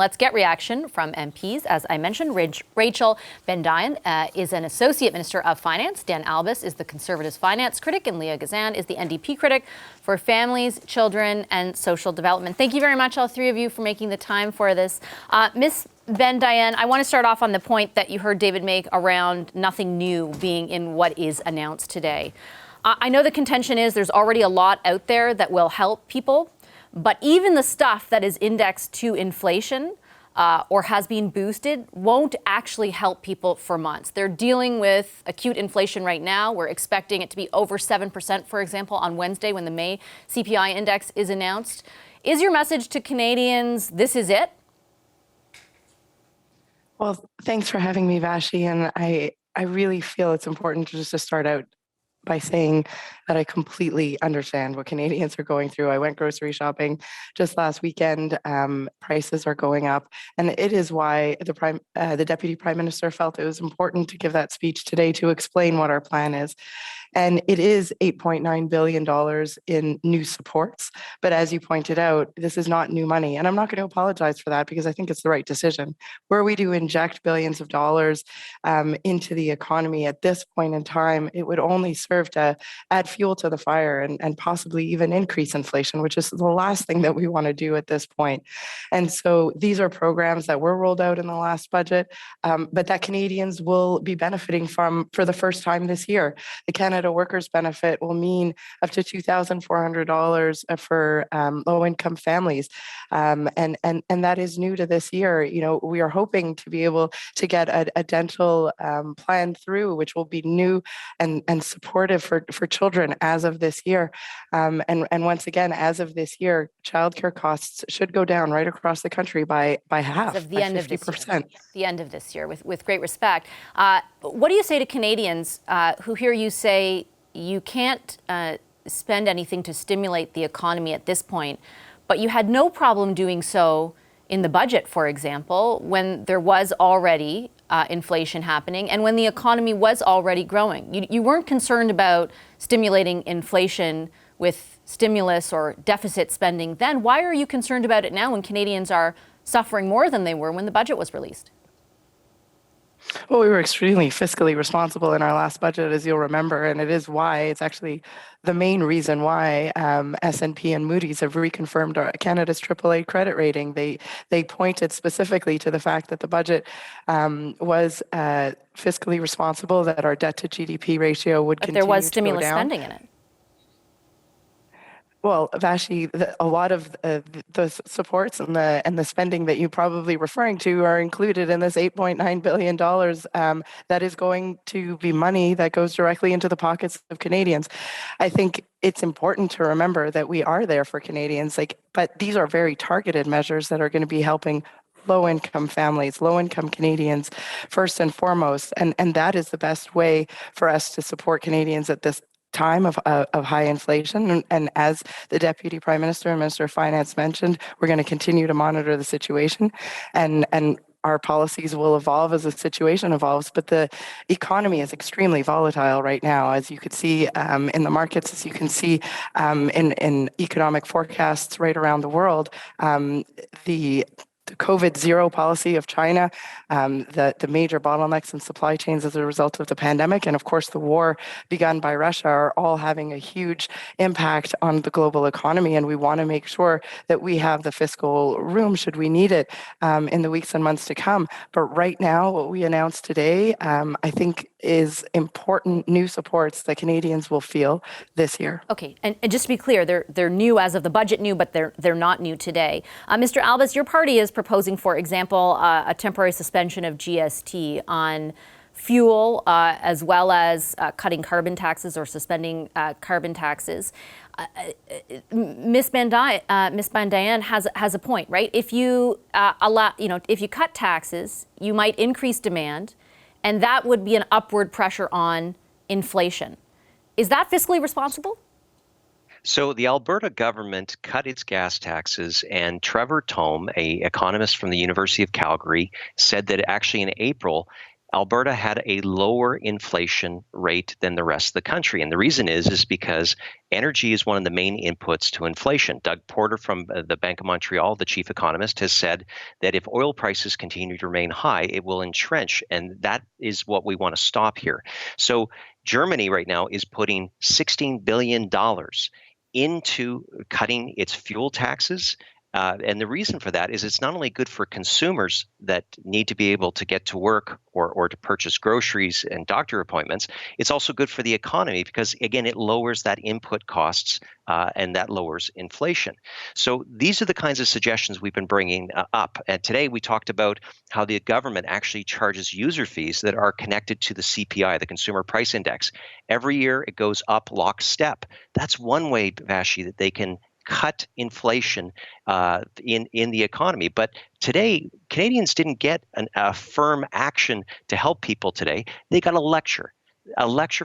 Let's get reaction from MPs. As I mentioned, Rachel Bendayan is an Associate Minister of Finance. Dan Albas is the Conservatives finance critic, and Leah Gazan is the NDP critic for families, children, and social development. Thank you very much, all three of you, for making the time for this. Ms. Bendayan, I want to start off on the point that you heard David make around nothing new being in what is announced today. I know the contention is there's already a lot out there that will help people, but even the stuff that is indexed to inflation or has been boosted won't actually help people for months. They're dealing with acute inflation right now. We're expecting it to be over 7%, for example, on Wednesday when the May CPI index is announced. Is your message to Canadians, this is it? Well, thanks for having me, Vashi. And I really feel it's important to start out by saying that I completely understand what Canadians are going through. I went grocery shopping just last weekend. Prices are going up, and it is why the Deputy Prime Minister felt it was important to give that speech today to explain what our plan is. And it is $8.9 billion in new supports. But as you pointed out, this is not new money. And I'm not going to apologize for that because I think it's the right decision. Were we to inject billions of dollars into the economy at this point in time, it would only serve to add fuel to the fire and possibly even increase inflation, which is the last thing that we want to do at this point. And so these are programs that were rolled out in the last budget, but that Canadians will be benefiting from for the first time this year. The Canada Workers Benefit will mean up to $2,400 for low-income families, and that is new to this year. You know, we are hoping to be able to get a dental plan through, which will be new and supportive for children as of this year. And once again, as of this year, childcare costs should go down right across the country by half, as of the by end 50%. Of this year. The end of this year, with great respect. What do you say to Canadians who hear you say you can't spend anything to stimulate the economy at this point, but you had no problem doing so in the budget, for example, when there was already inflation happening and when the economy was already growing? You weren't concerned about stimulating inflation with stimulus or deficit spending then. Why are you concerned about it now when Canadians are suffering more than they were when the budget was released? Well, we were extremely fiscally responsible in our last budget, as you'll remember, and it is why, it's actually the main reason why S&P and Moody's have reconfirmed Canada's AAA credit rating. They pointed specifically to the fact that the budget was fiscally responsible, that our debt to GDP ratio would continue to go down. But there was stimulus spending in it. Well, Vashi, a lot of the supports and the spending that you're probably referring to are included in this $8.9 billion that is going to be money that goes directly into the pockets of Canadians. I think it's important to remember that we are there for Canadians, but these are very targeted measures that are going to be helping low-income families, low-income Canadians first and foremost, and that is the best way for us to support Canadians at this time of high inflation. And as the Deputy Prime Minister and Minister of Finance mentioned, we're going to continue to monitor the situation, and our policies will evolve as the situation evolves. But the economy is extremely volatile right now, as you could see in the markets, as you can see in economic forecasts right around the world. The COVID zero policy of China, the major bottlenecks in supply chains as a result of the pandemic, and of course the war begun by Russia are all having a huge impact on the global economy. And we want to make sure that we have the fiscal room should we need it in the weeks and months to come. But right now, what we announced today, I think is important new supports that Canadians will feel this year. Okay, and just to be clear, they're new as of the budget new, but they're not new today. Mr. Albas, your party is proposing, for example, a temporary suspension of GST on fuel, as well as cutting carbon taxes or suspending carbon taxes. Ms. Bendayan has a point, right? If you if you cut taxes, you might increase demand, and that would be an upward pressure on inflation. Is that fiscally responsible? So the Alberta government cut its gas taxes, and Trevor Tome, an economist from the University of Calgary, said that actually in April, Alberta had a lower inflation rate than the rest of the country. And the reason is because energy is one of the main inputs to inflation. Doug Porter from the Bank of Montreal, the chief economist, has said that if oil prices continue to remain high, it will entrench. And that is what we want to stop here. So Germany right now is putting $16 billion into cutting its fuel taxes. And the reason for that is it's not only good for consumers that need to be able to get to work or to purchase groceries and doctor appointments, it's also good for the economy because, again, it lowers that input costs and that lowers inflation. So these are the kinds of suggestions we've been bringing up. And today we talked about how the government actually charges user fees that are connected to the CPI, the Consumer Price Index. Every year it goes up lockstep. That's one way, Vashi, that they can cut inflation in the economy. But today, Canadians didn't get a firm action to help people today. They got a lecture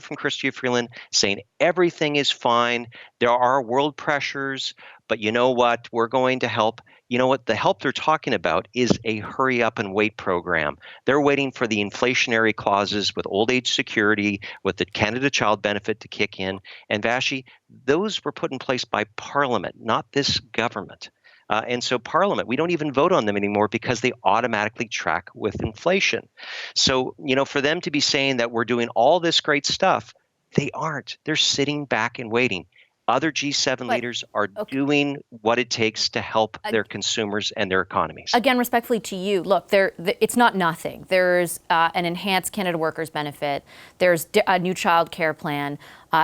from Chrystia Freeland saying everything is fine. There are world pressures, but you know what? We're going to help. You know what? The help they're talking about is a hurry up and wait program. They're waiting for the inflationary clauses with old age security, with the Canada Child Benefit to kick in. And Vashi, those were put in place by Parliament, not this government. And so Parliament, we don't even vote on them anymore because they automatically track with inflation. So, for them to be saying that we're doing all this great stuff, they aren't. They're sitting back and waiting. Other G7 leaders are doing what it takes to help their consumers and their economies. Again, respectfully to you, look, it's not nothing. There's an enhanced Canada Workers Benefit. There's a new child care plan.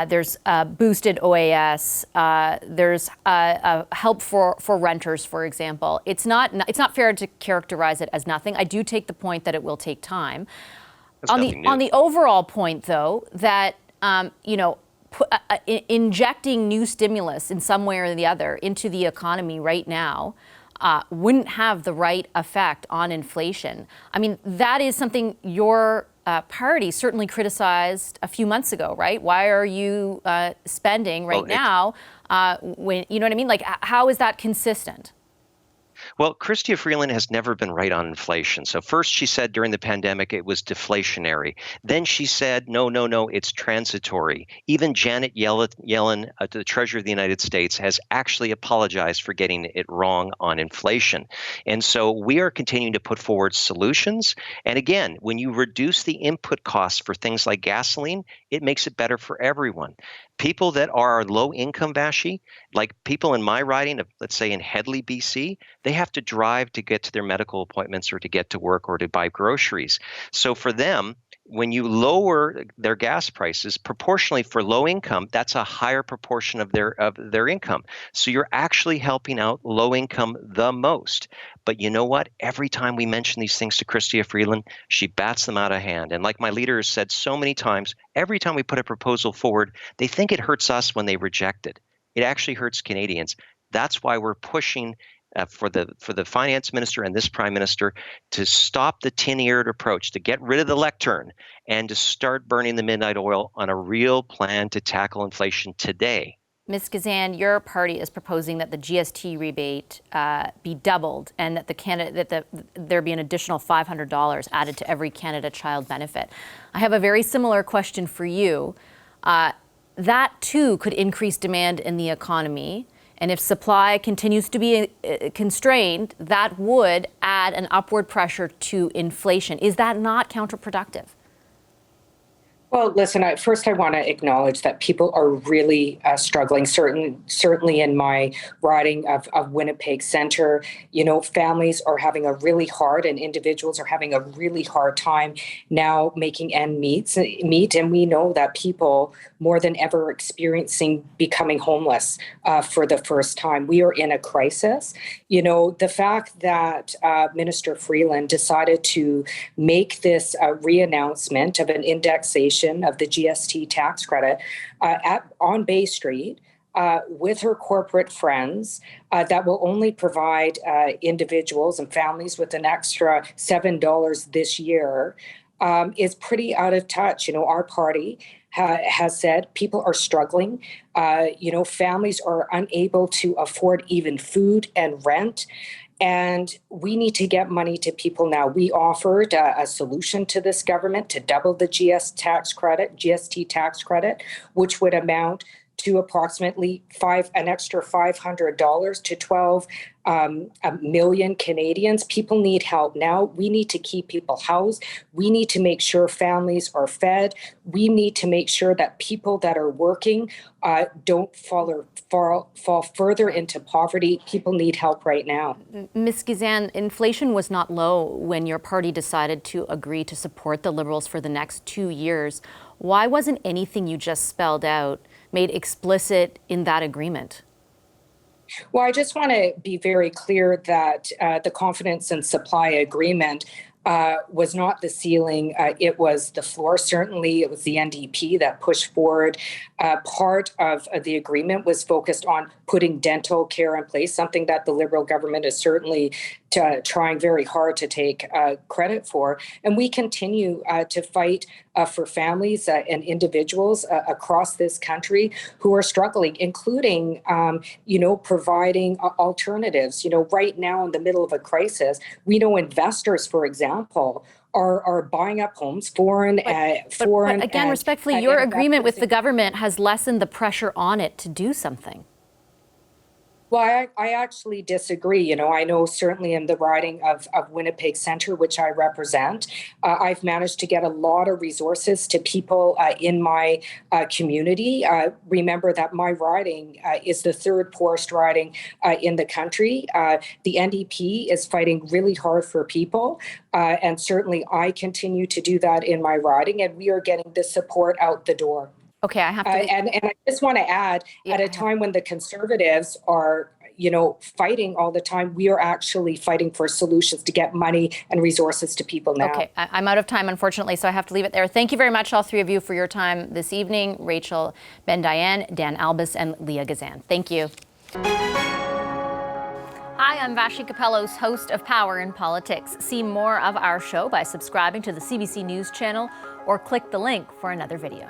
There's boosted OAS. There's help for renters, for example. It's not fair to characterize it as nothing. I do take the point that it will take time. On the overall point, though, that injecting new stimulus in some way or the other into the economy right now wouldn't have the right effect on inflation. I mean, that is something your party certainly criticized a few months ago, right? Why are you spending now when, you know what I mean? Like, how is that consistent? Well, Chrystia Freeland has never been right on inflation. So first she said during the pandemic it was deflationary. Then she said, no, it's transitory. Even Janet Yellen, the Treasurer of the United States, has actually apologized for getting it wrong on inflation. And so we are continuing to put forward solutions. And again, when you reduce the input costs for things like gasoline, it makes it better for everyone. People that are low income, Vashi, like people in my riding of, let's say, in Headley, BC, they have to drive to get to their medical appointments or to get to work or to buy groceries. So for them, when you lower their gas prices proportionally for low income, that's a higher proportion of their income. So you're actually helping out low income the most. But you know what? Every time we mention these things to Chrystia Freeland, she bats them out of hand. And like my leader has said so many times, every time we put a proposal forward, they think it hurts us when they reject it. It actually hurts Canadians. That's why we're pushing for the finance minister and this prime minister to stop the tin-eared approach, to get rid of the lectern and to start burning the midnight oil on a real plan to tackle inflation today. Ms. Gazan, your party is proposing that the GST rebate be doubled and that there be an additional $500 added to every Canada Child Benefit. I have a very similar question for you. That too could increase demand in the economy. And if supply continues to be constrained, that would add an upward pressure to inflation. Is that not counterproductive? Well, listen, first I want to acknowledge that people are really struggling, certainly in my riding of Winnipeg Centre. Families are having a really hard and individuals are having a really hard time now making ends meet. And we know that people more than ever experiencing becoming homeless for the first time. We are in a crisis. The fact that Minister Freeland decided to make this re-announcement of an indexation of the GST tax credit on Bay Street with her corporate friends that will only provide individuals and families with an extra $7 this year is pretty out of touch. Our party has said people are struggling. Families are unable to afford even food and rent. And we need to get money to people now. We offered a solution to this government to double the GST tax credit, which would amount to approximately an extra $500 to 12 million Canadians. People need help now. We need to keep people housed. We need to make sure families are fed. We need to make sure that people that are working don't fall further into poverty. People need help right now. Ms. Gazan, inflation was not low when your party decided to agree to support the Liberals for the next 2 years. Why wasn't anything you just spelled out made explicit in that agreement? Well, I just want to be very clear that the confidence and supply agreement was not the ceiling. It was the floor. Certainly, it was the NDP that pushed forward. Part of the agreement was focused on putting dental care in place, something that the Liberal government is certainly trying very hard to take credit for. And we continue to fight for families and individuals across this country who are struggling, including, providing alternatives. Right now in the middle of a crisis, we know investors, for example, are buying up homes, foreign. But again, respectfully, your agreement with the government has lessened the pressure on it to do something. Well, I actually disagree. I know certainly in the riding of Winnipeg Centre, which I represent, I've managed to get a lot of resources to people in my community. Remember that my riding is the third poorest riding in the country. The NDP is fighting really hard for people. And certainly I continue to do that in my riding, and we are getting the support out the door. Okay, I have to. And I just want to add, at a time when the Conservatives are, fighting all the time, we are actually fighting for solutions to get money and resources to people now. Okay, I'm out of time, unfortunately, so I have to leave it there. Thank you very much, all three of you, for your time this evening. Rachel Bendayan, Dan Albas, and Leah Gazan. Thank you. Hi, I'm Vashi Capellos, host of Power in Politics. See more of our show by subscribing to the CBC News channel or click the link for another video.